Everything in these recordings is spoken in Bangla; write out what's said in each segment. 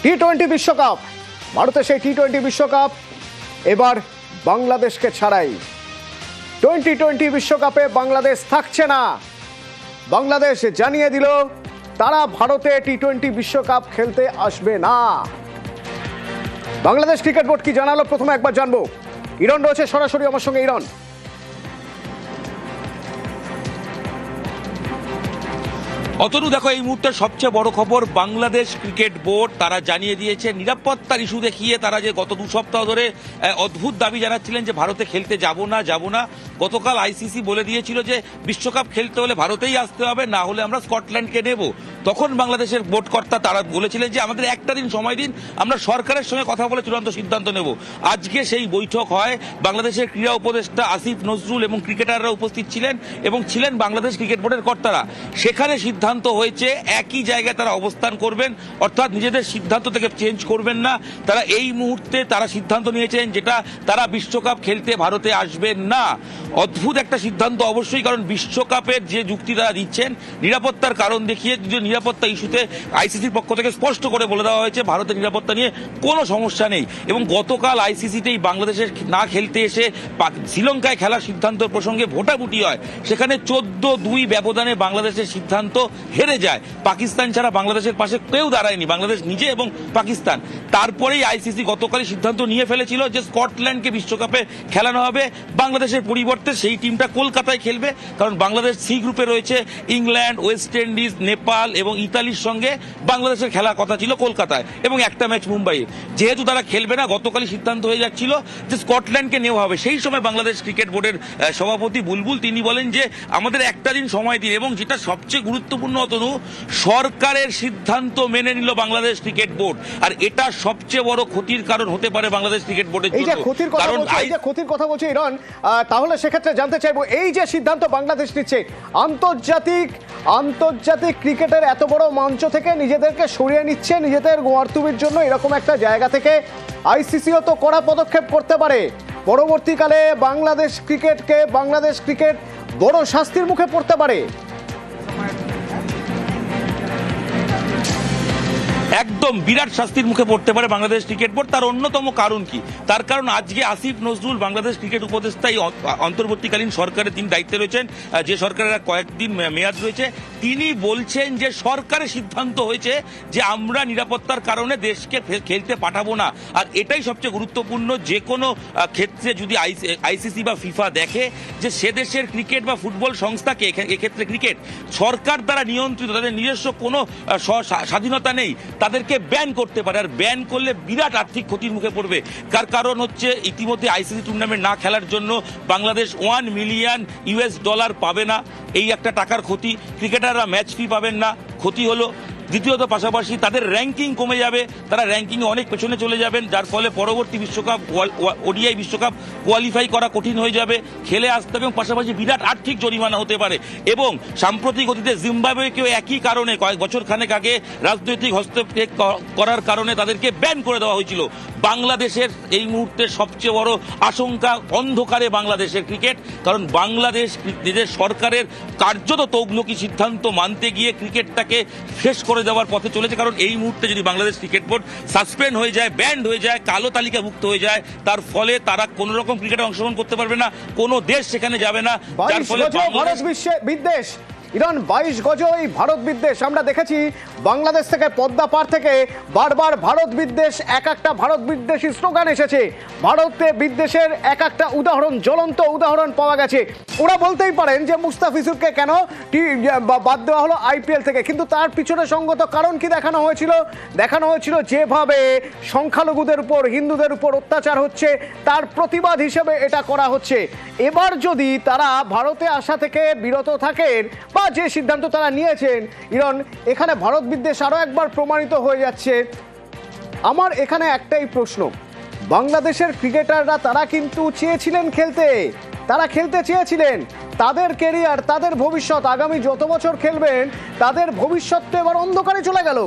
টি-20 বিশ্বকাপ, ভারতের সেই টি-20 বিশ্বকাপ এবার বাংলাদেশকে ছাড়াই। 2020 বিশ্বকাপে বাংলাদেশ থাকছে না। বাংলাদেশ জানিয়ে দিল তারা ভারতে টি-20 বিশ্বকাপ খেলতে আসবে না। বাংলাদেশ ক্রিকেট বোর্ড কি জানালো প্রথমে একবার জানবো। ইরন রয়েছে সরাসরি আমার সঙ্গে। ইরন, অতনু দেখো, এই মুহূর্তে সবচেয়ে বড় খবর, বাংলাদেশ ক্রিকেট বোর্ড তারা জানিয়ে দিয়েছে নিরাপত্তার ইস্যু দেখিয়ে তারা যে গত 2 সপ্তাহ ধরে অদ্ভুত দাবি জানাচ্ছিলেন যে ভারতে খেলতে যাব না। গতকাল আইসিসি বলে দিয়েছিল যে বিশ্বকাপ খেলতে হলে ভারতেই আসতে হবে, না হলে আমরা স্কটল্যান্ডকে নেব। তখন বাংলাদেশের বোর্ড কর্তা তারা বলেছিলেন যে আমাদের একটা দিন সময় দিন, আমরা সরকারের সঙ্গে কথা বলে চূড়ান্ত সিদ্ধান্ত নেব। আজকে সেই বৈঠক হয়। বাংলাদেশের ক্রীড়া উপদেষ্টা আসিফ নজরুল এবং ক্রিকেটাররা উপস্থিত ছিলেন এবং ছিলেন বাংলাদেশ ক্রিকেট বোর্ডের কর্তারা। সেখানে সিদ্ধান্ত হয়েছে একই জায়গায় তারা অবস্থান করবেন, অর্থাৎ নিজেদের সিদ্ধান্ত থেকে চেঞ্জ করবেন না। তারা এই মুহূর্তে তারা সিদ্ধান্ত নিয়েছেন যেটা তারা বিশ্বকাপ খেলতে ভারতে আসবেন না। অদ্ভুত একটা সিদ্ধান্ত অবশ্যই, কারণ বিশ্বকাপের যে যুক্তি তারা দিচ্ছেন নিরাপত্তার কারণ দেখিয়ে, নিরাপত্তা ইস্যুতে আইসিসির পক্ষ থেকে স্পষ্ট করে বলে দেওয়া হয়েছে ভারতের নিরাপত্তা নিয়ে কোনো সমস্যা নেই। এবং গতকাল আইসিসিতেই বাংলাদেশের না খেলতে এসে শ্রীলঙ্কায় খেলার সিদ্ধান্ত প্রসঙ্গে ভোটাভুটি হয়। সেখানে 14-2 ব্যবধানে বাংলাদেশের সিদ্ধান্ত হেরে যায়। পাকিস্তান ছাড়া বাংলাদেশের পাশে কেউ দাঁড়ায়নি, বাংলাদেশ নিজে এবং পাকিস্তান। তারপরেই আইসিসি গতকালই সিদ্ধান্ত নিয়ে ফেলেছিল যে স্কটল্যান্ডকে বিশ্বকাপে খেলানো হবে। বাংলাদেশের পরিবর্তে সেই টিমটা কলকাতায় খেলবে, কারণ বাংলাদেশ সি গ্রুপে রয়েছে ইংল্যান্ড, ওয়েস্ট ইন্ডিজ, নেপাল এবং ইতালির সঙ্গে বাংলাদেশের খেলার কথা ছিল কলকাতায় এবং একটা ম্যাচ মুম্বাইয়ে। যেহেতু তারা খেলবে না, গতকালই সিদ্ধান্ত হয়ে যাচ্ছিল যে স্কটল্যান্ডকে নেওয়া হবে। সেই সময় বাংলাদেশ ক্রিকেট বোর্ডের সভাপতি বুলবুল তিনি বলেন যে আমাদের একটা দিন সময় দিন, এবং যেটা সবচেয়ে গুরুত্বপূর্ণ অতনু, সরকারের সিদ্ধান্ত মেনে নিল বাংলাদেশ ক্রিকেট বোর্ড। আর এটা সবচেয়ে বড় ক্ষতির কারণ হতে পারে বাংলাদেশ ক্রিকেট বোর্ডের জন্য। ক্ষতির কথা বলছে ইরন, তাহলে সেক্ষেত্রে জানতে চাইবো এই যে সিদ্ধান্ত বাংলাদেশ নিচ্ছে, আন্তর্জাতিক ক্রিকেটের এত বড় মঞ্চ থেকে নিজেদেরকে সরিয়ে নিচ্ছে নিজেদের গোয়ার্তুবির জন্য, এরকম একটা জায়গা থেকে আইসিসিও তো কড়া পদক্ষেপ করতে পারে। পরবর্তীকালে বাংলাদেশ ক্রিকেট বড় শাস্তির মুখে পড়তে পারে। একদম বিরাট শাস্তির মুখে পড়তে পারে বাংলাদেশ ক্রিকেট বোর্ড। তার অন্যতম কারণ কি? তার কারণ আজকে আসিফ নজরুল বাংলাদেশ ক্রিকেট উপদেষ্টা অন্তর্বর্তীকালীন সরকারে তিনি দায়িত্বে রয়েছেন, যে সরকারের কয়েকদিন মেয়াদ রয়েছে, তিনি বলছেন যে সরকারের সিদ্ধান্ত হয়েছে যে আমরা নিরাপত্তার কারণে দেশকে খেলতে পাঠাবো না। আর এটাই সবচেয়ে গুরুত্বপূর্ণ। যে কোনো ক্ষেত্রে যদি আইসিসি বা ফিফা দেখে যে সে দেশের ক্রিকেট বা ফুটবল সংস্থাকে, এক্ষেত্রে ক্রিকেট সরকার দ্বারা নিয়ন্ত্রিত, তাদের নিজস্ব কোনো স্বাধীনতা নেই, তাদেরকে ব্যান করতে পারে। আর ব্যান করলে বিরাট আর্থিক ক্ষতির মুখে পড়বে। কারণ হচ্ছে ইতিমধ্যে আইসিসি টুর্নামেন্ট না খেলার জন্য বাংলাদেশ $1 মিলিয়ন পাবে না, এই একটা টাকার ক্ষতি। ক্রিকেটাররা ম্যাচ ফি পাবেন না, ক্ষতি হলো। দ্বিতীয়ত পাশাপাশি তাদের র্যাঙ্কিং কমে যাবে, তারা র্যাঙ্কিংয়ে অনেক পেছনে চলে যাবেন, যার ফলে পরবর্তী বিশ্বকাপ, ওডিআই বিশ্বকাপ কোয়ালিফাই করা কঠিন হয়ে যাবে, খেলে আসতে হবে, এবং পাশাপাশি বিরাট আর্থিক জরিমানা হতে পারে। এবং সাম্প্রতিক অতীতে জিম্বাবুয়েকেও একই কারণে কয়েক বছর খানেক আগে রাজনৈতিক হস্তক্ষেপ করার কারণে তাদেরকে ব্যান করে দেওয়া হয়েছিল। বাংলাদেশের এই মুহূর্তে সবচেয়ে বড় আশঙ্কা অন্ধকারে বাংলাদেশের ক্রিকেট, কারণ বাংলাদেশ নিজের সরকারের কার্যত তৌগলকি সিদ্ধান্ত মানতে গিয়ে ক্রিকেটটাকে শেষ করে দেওয়ার পথে চলেছে। কারণ এই মুহূর্তে যদি বাংলাদেশ ক্রিকেট বোর্ড সাসপেন্ড হয়ে যায়, ব্যান্ড হয়ে যায়, কালো তালিকাভুক্ত হয়ে যায়, তার ফলে তারা কোন রকম ক্রিকেটে অংশগ্রহণ করতে পারবে না, কোনো দেশ সেখানে যাবে না, যার ফলে ভারত বিদ্বেষ। ইরান 22 গজ এই ভারত বিদ্বেষ আমরা দেখেছি। বাংলাদেশ থেকে পদ্মা পার থেকে বারবার ভারত বিদ্বেষ, এক একটা ভারত বিদ্বেষী স্লোগান এসেছে। ভারতে বিদ্বেষের এক একটা উদাহরণ, জ্বলন্ত উদাহরণ পাওয়া গেছে। ওরা বলতেই পারেন যে মুস্তাফিজুরকে কেন বাদ দেওয়া হলো আইপিএল থেকে, কিন্তু তার পিছনে সঙ্গত কারণ কি দেখানো হয়েছিল যেভাবে সংখ্যালঘুদের উপর, হিন্দুদের উপর অত্যাচার হচ্ছে, তার প্রতিবাদ হিসেবে এটা করা হচ্ছে। এবার যদি তারা ভারতে আসা থেকে বিরত থাকেন বা যে সিদ্ধান্ত তারা নিয়েছেন, ইরন, এখানে ভারত বিদ্বেষ আরো একবার প্রমাণিত হয়ে যাচ্ছে। আমার এখানে একটাই প্রশ্ন, বাংলাদেশের ক্রিকেটাররা তারা কিন্তু চেয়েছিলেন খেলতে চেয়েছিলেন, তাদের ক্যারিয়ার, তাদের ভবিষ্যৎ, আগামী যত বছর খেলবেন তাদের ভবিষ্যৎ তো এবার অন্ধকারে চলে গেল।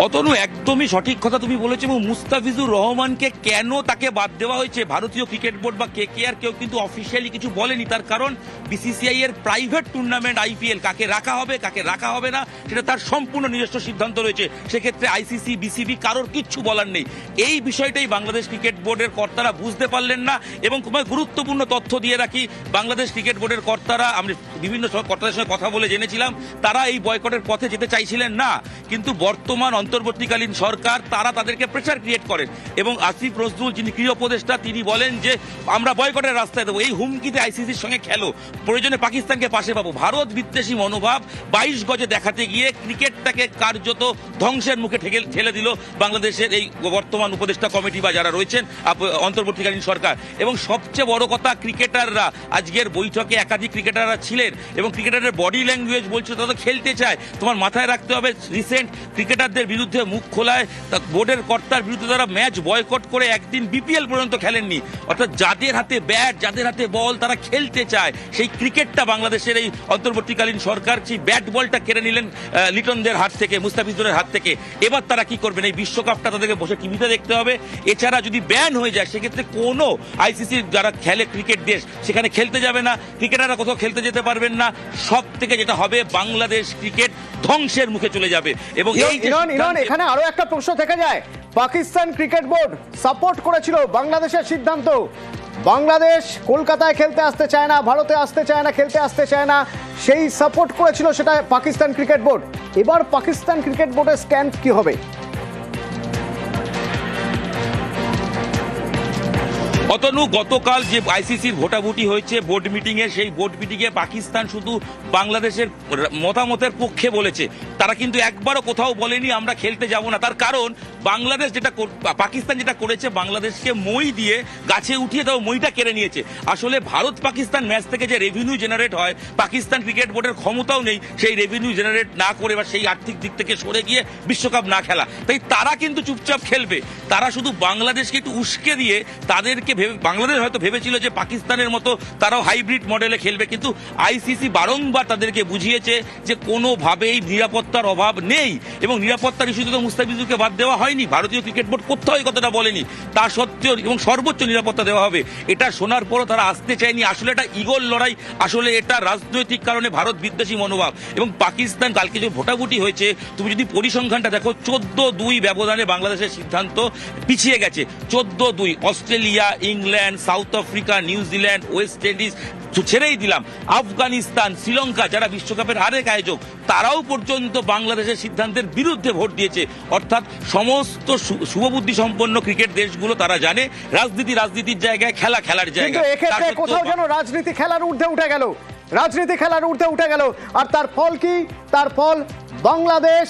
অতনু, একদমই সঠিক কথা তুমি বলেছো, এবং মুস্তাফিজুর রহমানকে কেন তাকে বাদ দেওয়া হয়েছে ভারতীয় ক্রিকেট বোর্ড বা কেকেআর কেউ কিন্তু অফিসিয়ালি কিছু বলেনি। তার কারণ বিসিসিআই এর প্রাইভেট টুর্নামেন্ট আইপিএল কাকে রাখা হবে কাকে রাখা হবে না সেটা তার সম্পূর্ণ নিজস্ব সিদ্ধান্ত রয়েছে। সেক্ষেত্রে আইসিসি বিসিবি কারোর কিচ্ছু বলার নেই। এই বিষয়টাই বাংলাদেশ ক্রিকেট বোর্ডের কর্তারা বুঝতে পারলেন না। এবং তোমায় গুরুত্বপূর্ণ তথ্য দিয়ে রাখি, বাংলাদেশ ক্রিকেট বোর্ডের কর্তারা, আমরা বিভিন্ন কর্তাদের সঙ্গে কথা বলে জেনেছিলাম, তারা এই বয়কটের পথে যেতে চাইছিলেন না। কিন্তু বর্তমান অন্তর্বর্তীকালীন সরকার তারা তাদেরকে প্রেসার ক্রিয়েট করেন এবং আসিফ নজরুল, যিনি ক্রীড়া উপদেষ্টা, তিনি বলেন যে আমরা বয়কটের রাস্তায় দেবো। এই হুমকিতে আইসিসির সঙ্গে খেলো, প্রয়োজনে পাকিস্তানকে পাশে পাবো। ভারত বিদ্বেষী মনোভাব 22 গজে দেখাতে গিয়ে ক্রিকেটটাকে কার্যত ধ্বংসের মুখে ঠেলে দিল বাংলাদেশের এই বর্তমান উপদেষ্টা কমিটি বা যারা রয়েছেন অন্তর্বর্তীকালীন সরকার। এবং সবচেয়ে বড় কথা, ক্রিকেটাররা আজকের বৈঠকে একাধিক ক্রিকেটাররা ছিলেন এবং ক্রিকেটারের বডি ল্যাঙ্গুয়েজ বলছে তারা খেলতে চায়। তোমার মাথায় রাখতে হবে, রিসেন্ট ক্রিকেটারদের বিরুদ্ধে মুখ খোলায় বোর্ডের কর্তার বিরুদ্ধে তারা ম্যাচ বয়কট করে একদিন বিপিএল পর্যন্ত খেলেননি। অর্থাৎ যাদের হাতে ব্যাট, যাদের হাতে বল, তারা খেলতে চায়। সেই ক্রিকেটটা বাংলাদেশের এই অন্তর্বর্তীকালীন সরকার সেই ব্যাট বলটা কেড়ে নিলেন লিটনদের হাত থেকে, মুস্তাফিজুরের হাত থেকে। এবার তারা কি করবেন? এই বিশ্বকাপটা তাদেরকে বসে টিভিতে দেখতে হবে। এছাড়া যদি ব্যান হয়ে যায় সেক্ষেত্রে কোনো আইসিসির যারা খেলে ক্রিকেট দেশ সেখানে খেলতে যাবে না, ক্রিকেটাররা কোথাও খেলতে যেতে পারবেন না। সব থেকে যেটা হবে, বাংলাদেশ ক্রিকেট ধ্বংসের মুখে চলে যাবে। এবং এই এখানে আরো একটা প্রশ্ন থেকে যায়, পাকিস্তান ক্রিকেট বোর্ড সাপোর্ট করেছিল বাংলাদেশের সিদ্ধান্ত। বাংলাদেশ কলকাতায় খেলতে আসতে চায় না, ভারতে আসতে চায় না, খেলতে আসতে চায় না, সেই সাপোর্ট করেছিল সেটা পাকিস্তান ক্রিকেট বোর্ড। এবার পাকিস্তান ক্রিকেট বোর্ডের স্ট্যান্ড কি হবে? অতনু, গতকাল যে আইসিসির ভোটাভুটি হয়েছে বোর্ড মিটিং এ, সেই বোর্ড মিটিং এ পাকিস্তান শুধু বাংলাদেশের মতামতের পক্ষে বলেছে। তারা কিন্তু একবারও কোথাও বলেনি আমরা খেলতে যাব না। তার কারণ বাংলাদেশ পাকিস্তান যেটা করেছে, বাংলাদেশকে মই দিয়ে গাছে উঠিয়ে দেওয়া মইটা কেড়ে নিয়েছে। আসলে ভারত পাকিস্তান ম্যাচ থেকে যে রেভিনিউ জেনারেট হয়, পাকিস্তান ক্রিকেট বোর্ডের ক্ষমতাও নেই সেই রেভিনিউ জেনারেট না করে বা সেই আর্থিক দিক থেকে সরে গিয়ে বিশ্বকাপ না খেলা। তাই তারা কিন্তু চুপচাপ খেলবে। তারা শুধু বাংলাদেশকে একটু উস্কে দিয়ে তাদেরকে বাংলাদেশ হয়তো ভেবেছিল যে পাকিস্তানের মতো তারাও হাইব্রিড মডেলে খেলবে, কিন্তু আইসিসি বারংবার তাদেরকে বুঝিয়েছে যে কোনোভাবেই নিরাপত্তার অভাব নেই। এবং নিরাপত্তার ইস্যুতে তো মুস্তাফিজুরকে বাদ দেওয়া হয়নি, ভারতীয় ক্রিকেট বোর্ড কোথাও এই কথাটা বলেনি। তা সত্ত্বেও এবং সর্বোচ্চ নিরাপত্তা দেওয়া হবে এটা শোনার পরও তারা আসতে চায়নি। আসলে এটা ইগোর লড়াই, আসলে এটা রাজনৈতিক কারণে ভারত বিদ্বেষী মনোভাব। এবং পাকিস্তান কালকে যে ভোটাভুটি হয়েছে, তুমি যদি পরিসংখ্যানটা দেখো, 14-2 ব্যবধানে বাংলাদেশের সিদ্ধান্ত পিছিয়ে গেছে। 14-2 Australia, England, south Africa, New Zealand, West Indies, ছেড়েই দিলাম আফগানিস্তান, শ্রীলঙ্কা, যারা বিশ্বকাপের আরেক আয়োজক, তারাও পর্যন্ত বাংলাদেশের সিদ্ধান্তের বিরুদ্ধে ভোট দিয়েছে। অর্থাৎ সমস্ত শুভবুদ্ধি সম্পন্ন ক্রিকেট দেশগুলো তারা জানে রাজনীতির জায়গায়, খেলার জায়গায়। এক্ষেত্রে কোথাও যেন রাজনীতি খেলার ঊর্ধ্বে উঠে গেল, রাজনীতি খেলার ঊর্ধ্বে উঠে গেল। আর তার ফল কি? তার ফল বাংলাদেশ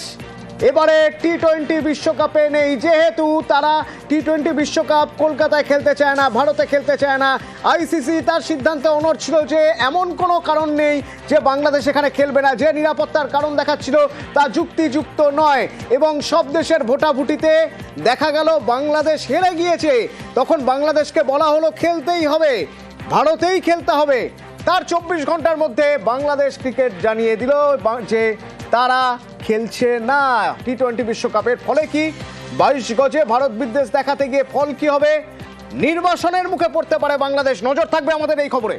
এবারে টি-20 বিশ্বকাপে নেই। যেহেতু তারা টি-20 বিশ্বকাপ কলকাতায় খেলতে চায় না, ভারতে খেলতে চায় না, আইসিসি তার সিদ্ধান্তে অনড় ছিল যে এমন কোনো কারণ নেই যে বাংলাদেশ এখানে খেলবে না। যে নিরাপত্তার কারণ দেখাচ্ছিল তা যুক্তিযুক্ত নয়। এবং সব দেশের ভোটাভুটিতে দেখা গেল বাংলাদেশ হেরে গিয়েছে। তখন বাংলাদেশকে বলা হলো খেলতেই হবে, ভারতেই খেলতে হবে। তার 24 ঘন্টার মধ্যে বাংলাদেশ ক্রিকেট জানিয়ে দিল যে তারা খেলছে না টি-20 বিশ্বকাপের। ফলে কি 22 গজে ভারত বিদ্বেষ দেখাতে গিয়ে ফল কি হবে? নির্বাসনের মুখে পড়তে পারে বাংলাদেশ। নজর থাকবে আমাদের এই খবরে।